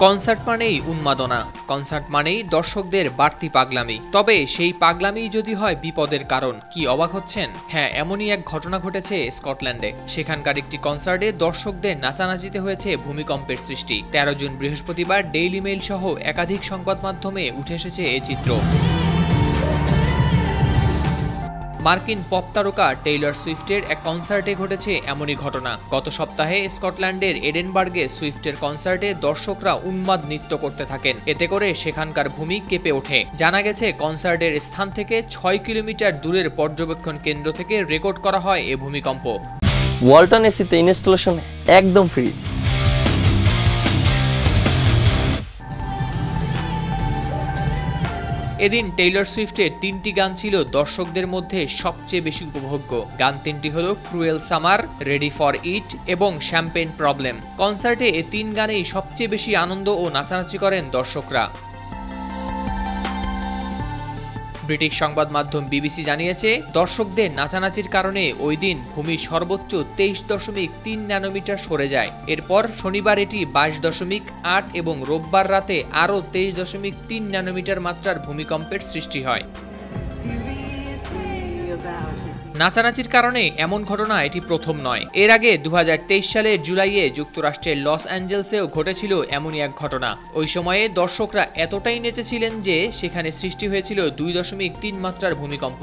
Concert মানেই উন্মাদনা, concert মানেই দর্শকদের বাড়তি পাগলামি। তবে সেই পাগলামি যদি হয় বিপদের কারণ, কি অবাক হচ্ছেন? হ্যাঁ, এমনই এক ঘটনা ঘটেছে স্কটল্যান্ডে। সেখানকার একটি কনসার্টে দর্শকদের নাচানাচিতে হয়েছে ভূমিকম্পের সৃষ্টি। 13 জুন বৃহস্পতিবার ডেইলি মেইল সহ একাধিক সংবাদ মাধ্যমে উঠে এসেছে এই চিত্র। মার্কিন পপ তারকা টেইলর সুইফটের এক কনসার্টে ঘটেছে এমনই ঘটনা। গত সপ্তাহে স্কটল্যান্ডের এডেনবার্গে সুইফটের কনসার্টে দর্শকরা উন্মাদ নৃত্য করতে থাকেন। এতে করে সেখানকার ভূমি কেঁপে ওঠে। জানা গেছে, কনসার্টের স্থান থেকে 6 কিলোমিটার দূরের পর্যবেক্ষণ কেন্দ্র থেকে রেকর্ড করা হয় এ ভূমিকম্প। ওয়ালটন এসিতে ইনস্টলেশন একদম ফ্রি। এদিন টেইলর সুইফটের 3টি গান ছিল দর্শকদের মধ্যে সবচেয়ে বেশি উপভোগ্য। গান 3টি হল cruel summer, ready for it এবং শ্যাম্পেন প্রবলেম। কনসার্টে এই 3 গানেই সবচেয়ে বেশি আনন্দ ও নাচানাচি করেন দর্শকরা। ব্রিটিশ সংবাদ মাধ্যম বিবিসি জানিয়েছে, দর্শকদের নাচানাচির কারণে ওই দিন ভূমি সর্বোচ্চ 23.3 ন্যানোমিটার সরে যায়। এরপর শনিবার এটি 22.8 এবং রোববার রাতে আরও 23.3 ন্যানোমিটার মাত্রার ভূমিকম্পের সৃষ্টি হয়। নাচানাচির কারণে এমন ঘটনা এটি প্রথম নয়। এর আগে 2023 সালের জুলাইয়ে যুক্তরাষ্ট্রের লস অ্যাঞ্জেলসেও ঘটেছিল এমনই এক ঘটনা। ওই সময়ে দর্শকরা এতটাই নেচেছিলেন যে সেখানে সৃষ্টি হয়েছিল 2.3 মাত্রার ভূমিকম্প।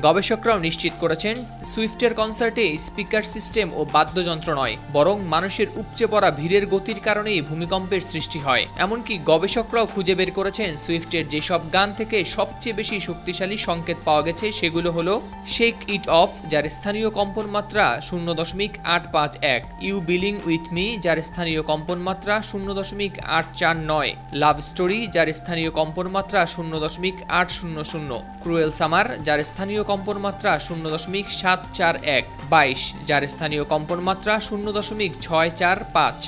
গবেষকরাও নিশ্চিত করেছেন, সুইফটের কনসার্টে স্পিকার সিস্টেম ও বাদ্যযন্ত্র নয়, বরং মানুষের উপচে পড়া ভিড়ের গতির কারণেই ভূমিকম্পের সৃষ্টি হয়। এমনকি গবেষকরাও খুঁজে বের করেছেন, সুইফটের যেসব গান থেকে সবচেয়ে বেশি শক্তিশালী সংকেত পাওয়া গেছে সেগুলো হলো শেক ইট অফ, যার স্থানীয় কম্পন মাত্রা 0.851, ইউ বিলিং উইথ মি, যার স্থানীয় কম্পন মাত্রা 0.849, লাভ স্টোরি, যার স্থানীয় কম্পন মাত্রা 0.800, ক্রুয়েল সামার, যার স্থানীয় কম্পন মাত্রা 0.741, 22, যার স্থানীয় কম্পন মাত্রা 0.645।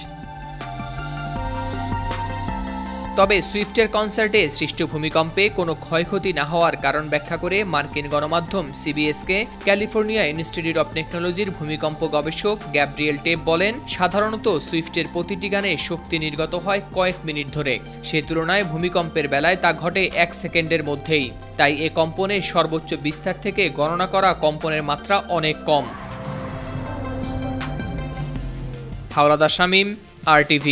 তবে সুইফটের কনসার্টে সৃষ্ট ভূমিকম্পে কোনো ক্ষয়ক্ষতি না হওয়ার কারণ ব্যাখ্যা করে মার্কিন গণমাধ্যম সিবিএসকে ক্যালিফোর্নিয়া ইনস্টিটিউট অব টেকনোলজির ভূমিকম্প গবেষক গ্যাব্রিয়েল টেপ বলেন, সাধারণত সুইফটের প্রতিটি গানে শক্তি নির্গত হয় কয়েক মিনিট ধরে। সে তুলনায় ভূমিকম্পের বেলায় তা ঘটে 1 সেকেন্ডের মধ্যেই। তাই এ কম্পনের সর্বোচ্চ বিস্তার থেকে গণনা করা কম্পনের মাত্রা অনেক কম। হাওলাদার শামীম, RTV।